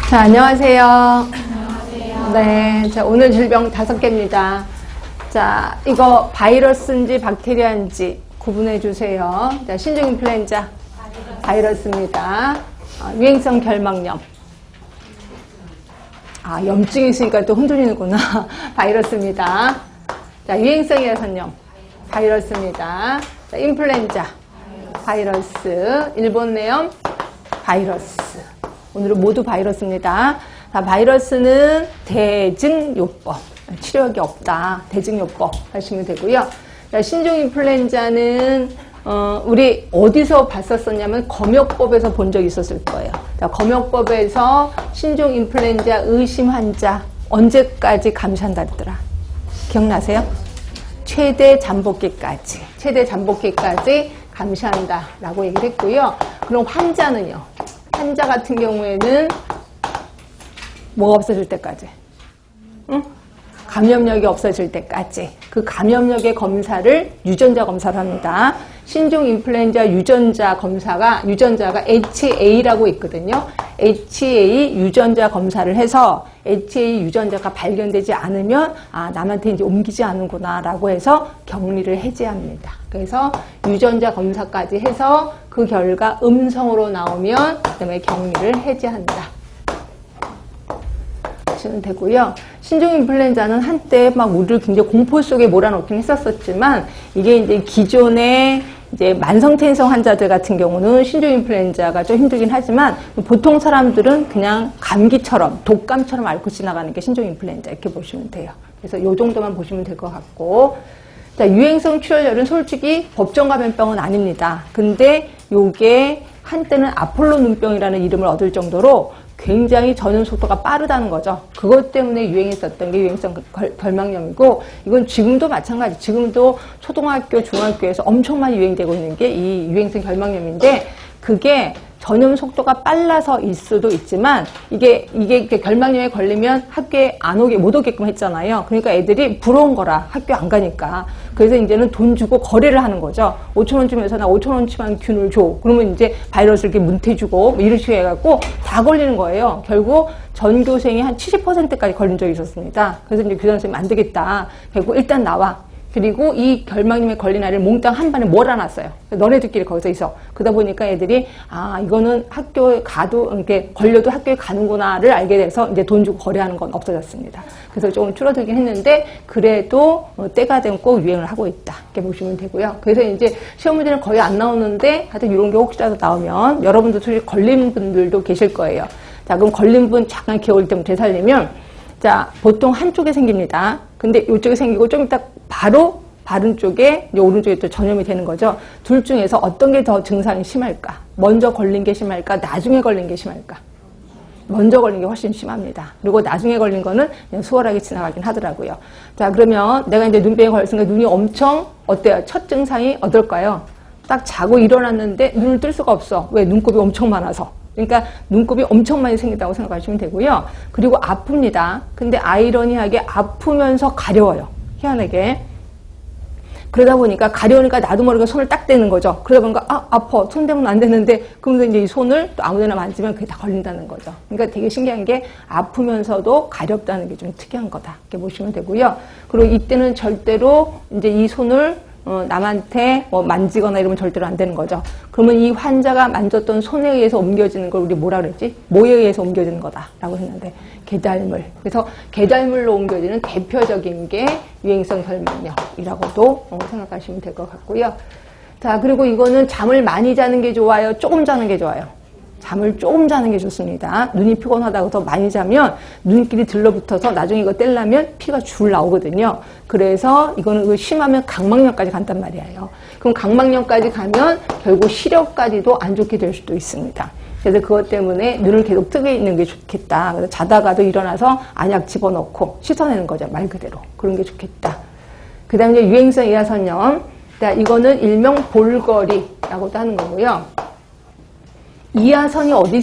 자, 안녕하세요. 안녕하세요. 네, 자, 오늘 질병 5개입니다. 자, 이거 바이러스인지 박테리아인지 구분해 주세요. 자, 신종 인플루엔자 바이러스입니다. 유행성 결막염. 염증이 있으니까 또 흔들리는구나. 바이러스입니다. 자, 유행성 야선염 바이러스입니다. 자, 인플루엔자 바이러스, 일본내염 바이러스. 오늘은 모두 바이러스입니다. 자, 바이러스는 대증요법, 치료약이 없다. 대증요법 하시면 되고요. 자, 신종 인플루엔자는 우리 어디서 봤었었냐면 검역법에서 본 적이 있었을 거예요. 자, 검역법에서 신종 인플루엔자 의심 환자 언제까지 감시한다 했더라? 기억나세요? 최대 잠복기까지 감시한다라고 얘기를 했고요. 그럼 환자는요? 환자 같은 경우에는 뭐가 없어질 때까지? 응? 감염력이 없어질 때까지. 그 감염력의 검사를 유전자 검사를 합니다. 신종 인플루엔자 유전자가 HA라고 있거든요. HA 유전자 검사를 해서 HA 유전자가 발견되지 않으면 남한테 이제 옮기지 않는구나 라고 해서 격리를 해제합니다. 그래서 유전자 검사까지 해서 그 결과 음성으로 나오면 그다음에 격리를 해제한다. 하시면 되고요. 신종 인플루엔자는 한때 막 우리를 굉장히 공포 속에 몰아넣긴 했었지만 이게 이제 기존의 이제 만성태인성 환자들 같은 경우는 신종 인플루엔자가 좀 힘들긴 하지만 보통 사람들은 그냥 감기처럼 독감처럼 앓고 지나가는 게 신종 인플루엔자 이렇게 보시면 돼요. 그래서 이 정도만 보시면 될 것 같고, 자, 유행성 출혈열은 솔직히 법정 감염병은 아닙니다. 근데 요게 한때는 아폴로 눈병이라는 이름을 얻을 정도로 굉장히 전염 속도가 빠르다는 거죠. 그것 때문에 유행했었던 게 유행성 결막염이고, 이건 지금도 마찬가지. 지금도 초등학교, 중학교에서 엄청 많이 유행되고 있는 게 이 유행성 결막염인데, 그게 전염 속도가 빨라서일 수도 있지만, 이게 결막염에 걸리면 학교에 못 오게끔 했잖아요. 그러니까 애들이 부러운 거라, 학교 안 가니까. 그래서 이제는 돈 주고 거래를 하는 거죠. 5,000원 주면서 나 5,000원치만 균을 줘. 그러면 이제 바이러스를 이렇게 문태주고, 이런 식으로 해갖고 다 걸리는 거예요. 결국 전교생이 한 70%까지 걸린 적이 있었습니다. 그래서 이제 교장 선생님 안 되겠다. 결국 일단 나와. 그리고 이 결막염에 걸린 아이를 몽땅 한 반에 몰아놨어요. 너네들끼리 거기서 있어. 그러다 보니까 애들이 이거는 학교에 가도 이렇게 걸려도 학교에 가는구나를 알게 돼서 이제 돈 주고 거래하는 건 없어졌습니다. 그래서 조금 줄어들긴 했는데 그래도 때가 되면 꼭 유행을 하고 있다. 이렇게 보시면 되고요. 그래서 이제 시험 문제는 거의 안 나오는데 하여튼 이런 게 혹시라도 나오면 여러분도 솔직히 걸린 분들도 계실 거예요. 자, 그럼 걸린 분 잠깐 기억을 좀 되살리면, 자, 보통 한쪽에 생깁니다. 근데 이쪽에 생기고 좀 이따 바로 바른 쪽에, 오른쪽에 또 전염이 되는 거죠. 둘 중에서 어떤 게 더 증상이 심할까? 먼저 걸린 게 심할까? 나중에 걸린 게 심할까? 먼저 걸린 게 훨씬 심합니다. 그리고 나중에 걸린 거는 그냥 수월하게 지나가긴 하더라고요. 자, 그러면 내가 이제 눈병에 걸렸으니까 눈이 엄청 어때요? 첫 증상이 어떨까요? 딱 자고 일어났는데 눈을 뜰 수가 없어. 왜? 눈곱이 엄청 많아서. 그러니까 눈곱이 엄청 많이 생긴다고 생각하시면 되고요. 그리고 아픕니다. 근데 아이러니하게 아프면서 가려워요. 희한하게. 그러다 보니까 가려우니까 나도 모르게 손을 딱 대는 거죠. 그러다 보니까 아파. 손 대면 안 되는데 그러면서 이제 이 손을 또 아무데나 만지면 그게 다 걸린다는 거죠. 그러니까 되게 신기한 게 아프면서도 가렵다는 게 좀 특이한 거다. 이렇게 보시면 되고요. 그리고 이때는 절대로 이제 이 손을 남한테 만지거나 이러면 절대로 안 되는 거죠. 그러면 이 환자가 만졌던 손에 의해서 옮겨지는 걸 우리 뭐라 그랬지? 모에 의해서 옮겨지는 거다라고 했는데, 계달물. 그래서 계달물로 옮겨지는 대표적인 게 유행성 결막염이라고도 생각하시면 될 것 같고요. 자, 그리고 이거는 잠을 많이 자는 게 좋아요? 조금 자는 게 좋아요? 잠을 조금 자는 게 좋습니다. 눈이 피곤하다고 더 많이 자면 눈길이 들러붙어서 나중에 이거 떼려면 피가 줄 나오거든요. 그래서 이거는 심하면 각막염까지 간단 말이에요. 그럼 각막염까지 가면 결국 시력까지도 안 좋게 될 수도 있습니다. 그래서 그것 때문에 눈을 계속 뜨게 있는 게 좋겠다. 그래서 자다가도 일어나서 안약 집어넣고 씻어내는 거죠. 말 그대로. 그런 게 좋겠다. 그 다음에 유행성 이하선염. 이거는 일명 볼거리라고도 하는 거고요. 이하선이 어디